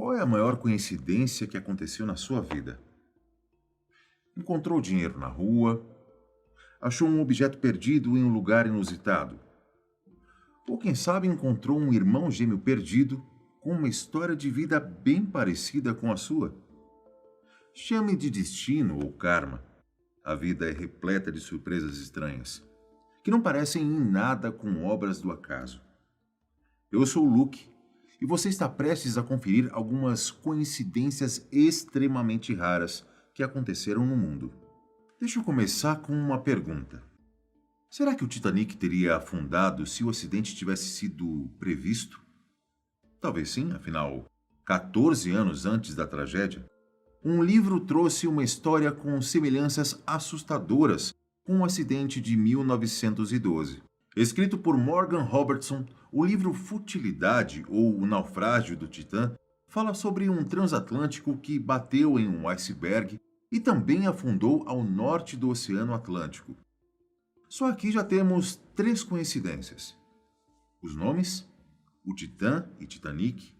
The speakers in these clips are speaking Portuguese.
Qual é a maior coincidência que aconteceu na sua vida? Encontrou dinheiro na rua? Achou um objeto perdido em um lugar inusitado? Ou quem sabe encontrou um irmão gêmeo perdido com uma história de vida bem parecida com a sua? Chame de destino ou karma. A vida é repleta de surpresas estranhas, que não parecem em nada com obras do acaso. Eu sou o Luke e você está prestes a conferir algumas coincidências extremamente raras que aconteceram no mundo. Deixa eu começar com uma pergunta. Será que o Titanic teria afundado se o acidente tivesse sido previsto? Talvez sim, afinal, 14 anos antes da tragédia, um livro trouxe uma história com semelhanças assustadoras com o acidente de 1912. Escrito por Morgan Robertson, o livro Futilidade ou O Naufrágio do Titã fala sobre um transatlântico que bateu em um iceberg e também afundou ao norte do Oceano Atlântico. Só aqui já temos três coincidências: os nomes, o Titã e Titanic,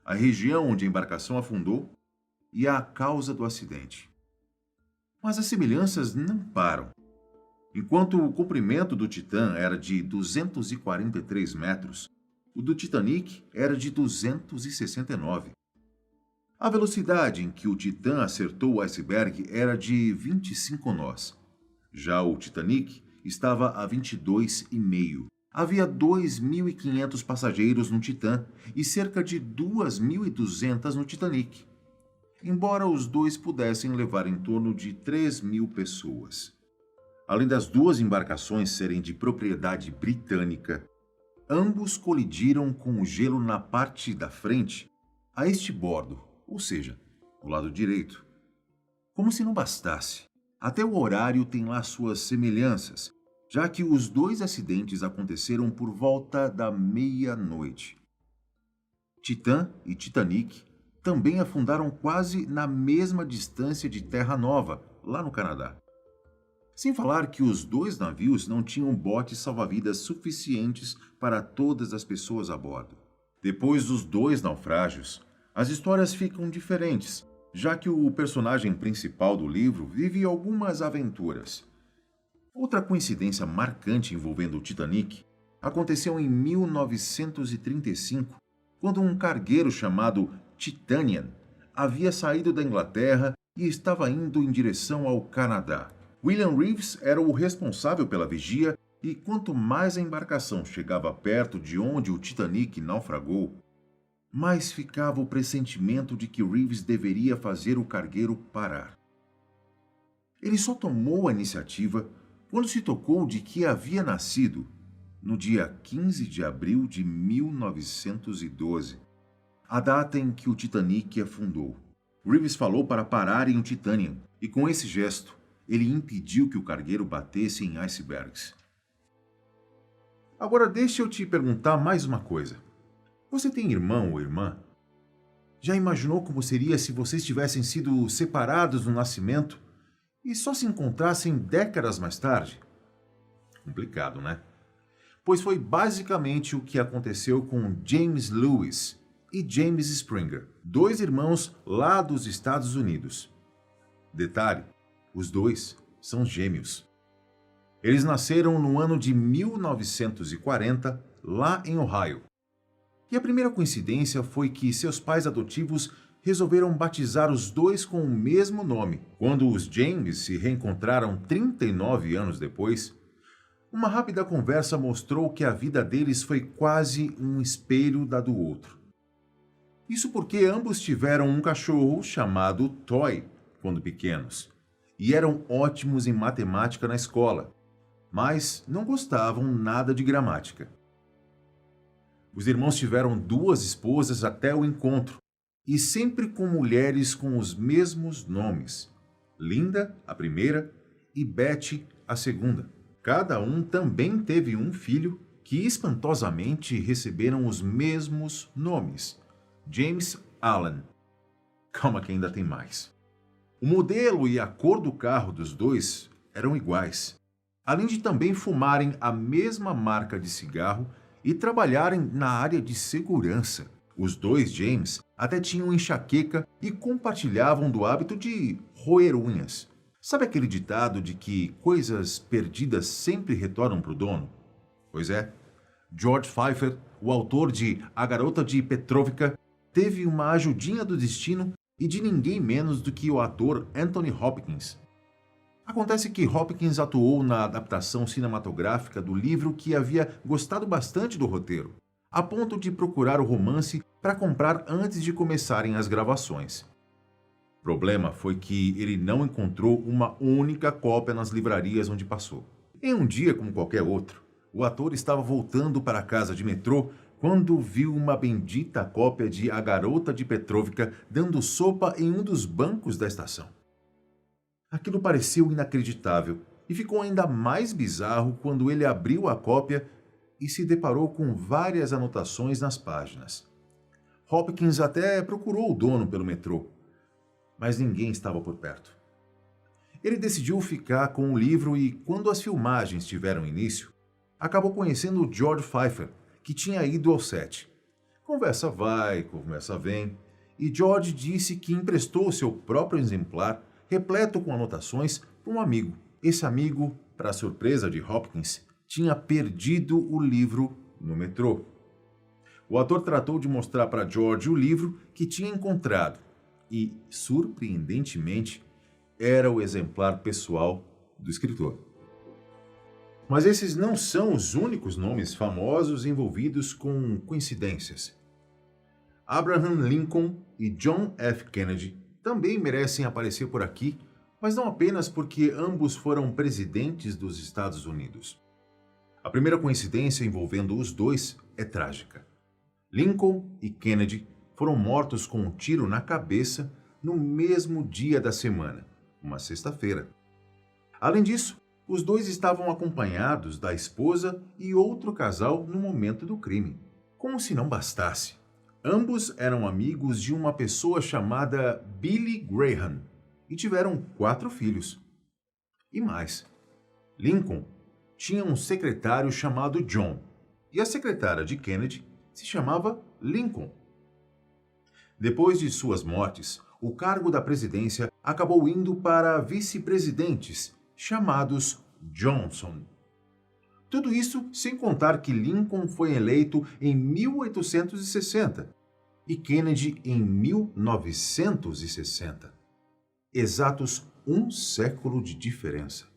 a região onde a embarcação afundou e a causa do acidente. Mas as semelhanças não param. Enquanto o comprimento do Titã era de 243 metros, o do Titanic era de 269. A velocidade em que o Titã acertou o iceberg era de 25 nós. Já o Titanic estava a 22,5. Havia 2.500 passageiros no Titã e cerca de 2.200 no Titanic, embora os dois pudessem levar em torno de 3.000 pessoas. Além das duas embarcações serem de propriedade britânica, ambos colidiram com o gelo na parte da frente, a este bordo, ou seja, do lado direito. Como se não bastasse, até o horário tem lá suas semelhanças, já que os dois acidentes aconteceram por volta da meia-noite. Titã e Titanic também afundaram quase na mesma distância de Terra Nova, lá no Canadá. Sem falar que os dois navios não tinham botes salva-vidas suficientes para todas as pessoas a bordo. Depois dos dois naufrágios, as histórias ficam diferentes, já que o personagem principal do livro vive algumas aventuras. Outra coincidência marcante envolvendo o Titanic aconteceu em 1935, quando um cargueiro chamado Titanian havia saído da Inglaterra e estava indo em direção ao Canadá. William Reeves era o responsável pela vigia e quanto mais a embarcação chegava perto de onde o Titanic naufragou, mais ficava o pressentimento de que Reeves deveria fazer o cargueiro parar. Ele só tomou a iniciativa quando se tocou de que havia nascido no dia 15 de abril de 1912, a data em que o Titanic afundou. Reeves falou para pararem o Titanic e com esse gesto, ele impediu que o cargueiro batesse em icebergs. Agora deixa eu te perguntar mais uma coisa. Você tem irmão ou irmã? Já imaginou como seria se vocês tivessem sido separados no nascimento e só se encontrassem décadas mais tarde? Complicado, né? Pois foi basicamente o que aconteceu com James Lewis e James Springer, dois irmãos lá dos Estados Unidos. Detalhe: os dois são gêmeos. Eles nasceram no ano de 1940, lá em Ohio. E a primeira coincidência foi que seus pais adotivos resolveram batizar os dois com o mesmo nome. Quando os James se reencontraram 39 anos depois, uma rápida conversa mostrou que a vida deles foi quase um espelho da do outro. Isso porque ambos tiveram um cachorro chamado Toy quando pequenos, e eram ótimos em matemática na escola, mas não gostavam nada de gramática. Os irmãos tiveram duas esposas até o encontro, e sempre com mulheres com os mesmos nomes: Linda, a primeira, e Betty, a segunda. Cada um também teve um filho que espantosamente receberam os mesmos nomes: James Allen. Calma que ainda tem mais. O modelo e a cor do carro dos dois eram iguais, além de também fumarem a mesma marca de cigarro e trabalharem na área de segurança. Os dois James até tinham enxaqueca e compartilhavam do hábito de roer unhas. Sabe aquele ditado de que coisas perdidas sempre retornam para o dono? Pois é, George Pfeiffer, o autor de A Garota de Petróvka, teve uma ajudinha do destino e de ninguém menos do que o ator Anthony Hopkins. Acontece que Hopkins atuou na adaptação cinematográfica do livro que havia gostado bastante do roteiro, a ponto de procurar o romance para comprar antes de começarem as gravações. O problema foi que ele não encontrou uma única cópia nas livrarias onde passou. Em um dia como qualquer outro, o ator estava voltando para a casa de metrô quando viu uma bendita cópia de A Garota de Petróvka dando sopa em um dos bancos da estação. Aquilo pareceu inacreditável e ficou ainda mais bizarro quando ele abriu a cópia e se deparou com várias anotações nas páginas. Hopkins até procurou o dono pelo metrô, mas ninguém estava por perto. Ele decidiu ficar com o livro e, quando as filmagens tiveram início, acabou conhecendo o George Pfeiffer, que tinha ido ao set. Conversa vai, conversa vem, e George disse que emprestou seu próprio exemplar, repleto com anotações, para um amigo. Esse amigo, para surpresa de Hopkins, tinha perdido o livro no metrô. O ator tratou de mostrar para George o livro que tinha encontrado e, surpreendentemente, era o exemplar pessoal do escritor. Mas esses não são os únicos nomes famosos envolvidos com coincidências. Abraham Lincoln e John F. Kennedy também merecem aparecer por aqui, mas não apenas porque ambos foram presidentes dos Estados Unidos. A primeira coincidência envolvendo os dois é trágica. Lincoln e Kennedy foram mortos com um tiro na cabeça no mesmo dia da semana, uma sexta-feira. Além disso, os dois estavam acompanhados da esposa e outro casal no momento do crime. Como se não bastasse, ambos eram amigos de uma pessoa chamada Billy Graham e tiveram 4 filhos. E mais, Lincoln tinha um secretário chamado John e a secretária de Kennedy se chamava Lincoln. Depois de suas mortes, o cargo da presidência acabou indo para vice-presidentes chamados Johnson. Tudo isso sem contar que Lincoln foi eleito em 1860 e Kennedy em 1960. Exatos um século de diferença.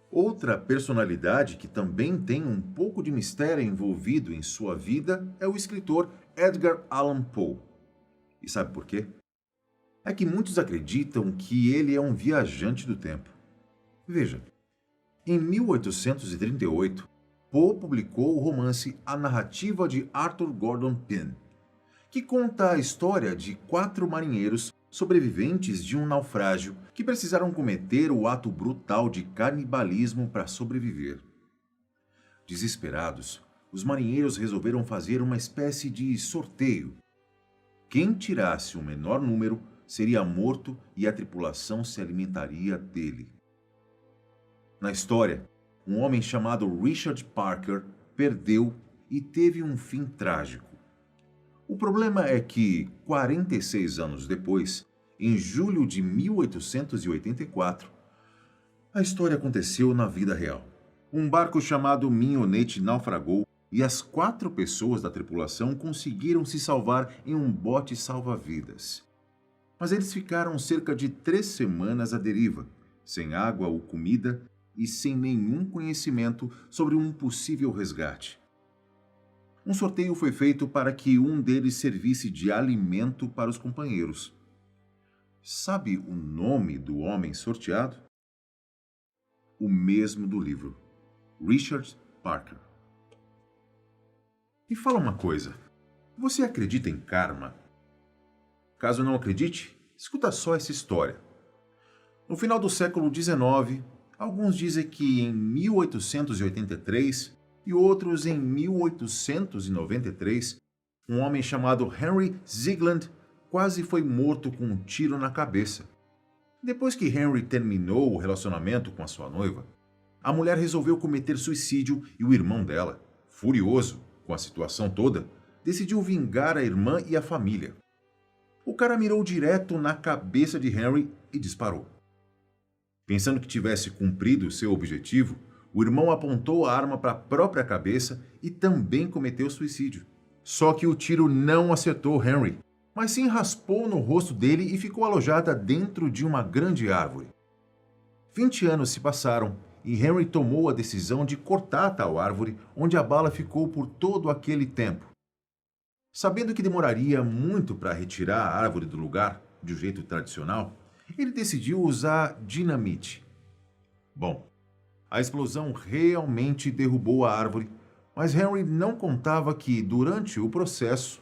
Outra personalidade que também tem um pouco de mistério envolvido em sua vida é o escritor Edgar Allan Poe. E sabe por quê? É que muitos acreditam que ele é um viajante do tempo. Veja, em 1838, Poe publicou o romance A Narrativa de Arthur Gordon Pym, que conta a história de 4 marinheiros sobreviventes de um naufrágio que precisaram cometer o ato brutal de canibalismo para sobreviver. Desesperados, os marinheiros resolveram fazer uma espécie de sorteio. Quem tirasse o menor número seria morto e a tripulação se alimentaria dele. Na história, um homem chamado Richard Parker perdeu e teve um fim trágico. O problema é que, 46 anos depois, em julho de 1884, a história aconteceu na vida real. Um barco chamado Minhonete naufragou e as 4 pessoas da tripulação conseguiram se salvar em um bote salva-vidas. Mas eles ficaram cerca de 3 semanas à deriva, sem água ou comida e sem nenhum conhecimento sobre um possível resgate. Um sorteio foi feito para que um deles servisse de alimento para os companheiros. Sabe o nome do homem sorteado? O mesmo do livro, Richard Parker. Me fala uma coisa, você acredita em karma? Caso não acredite, escuta só essa história. No final do século XIX, alguns dizem que em 1883 e outros em 1893, um homem chamado Henry Ziegland quase foi morto com um tiro na cabeça. Depois que Henry terminou o relacionamento com a sua noiva, a mulher resolveu cometer suicídio e o irmão dela, furioso com a situação toda, decidiu vingar a irmã e a família. O cara mirou direto na cabeça de Henry e disparou. Pensando que tivesse cumprido seu objetivo, o irmão apontou a arma para a própria cabeça e também cometeu suicídio. Só que o tiro não acertou Henry, mas sim raspou no rosto dele e ficou alojada dentro de uma grande árvore. 20 anos se passaram e Henry tomou a decisão de cortar tal árvore onde a bala ficou por todo aquele tempo. Sabendo que demoraria muito para retirar a árvore do lugar, de um jeito tradicional, ele decidiu usar dinamite. Bom, a explosão realmente derrubou a árvore, mas Henry não contava que, durante o processo,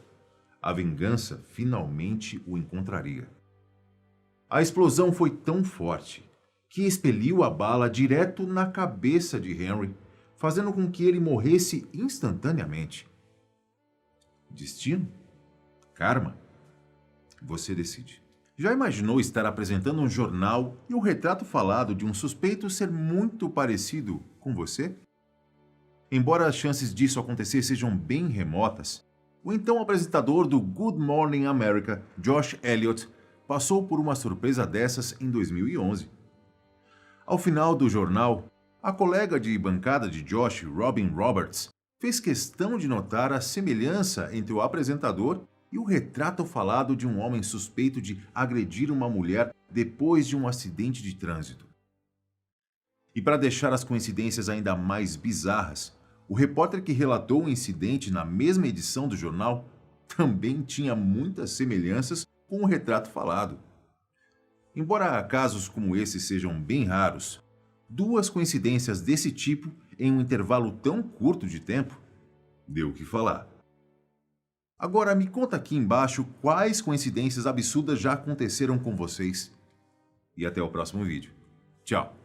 a vingança finalmente o encontraria. A explosão foi tão forte que expeliu a bala direto na cabeça de Henry, fazendo com que ele morresse instantaneamente. Destino? Karma? Você decide. Já imaginou estar apresentando um jornal e o retrato falado de um suspeito ser muito parecido com você? Embora as chances disso acontecer sejam bem remotas, o então apresentador do Good Morning America, Josh Elliott, passou por uma surpresa dessas em 2011. Ao final do jornal, a colega de bancada de Josh, Robin Roberts, fez questão de notar a semelhança entre o apresentador e o retrato falado de um homem suspeito de agredir uma mulher depois de um acidente de trânsito. E para deixar as coincidências ainda mais bizarras, o repórter que relatou o incidente na mesma edição do jornal também tinha muitas semelhanças com o retrato falado. Embora casos como esse sejam bem raros, duas coincidências desse tipo em um intervalo tão curto de tempo deu o que falar. Agora me conta aqui embaixo quais coincidências absurdas já aconteceram com vocês. E até o próximo vídeo. Tchau!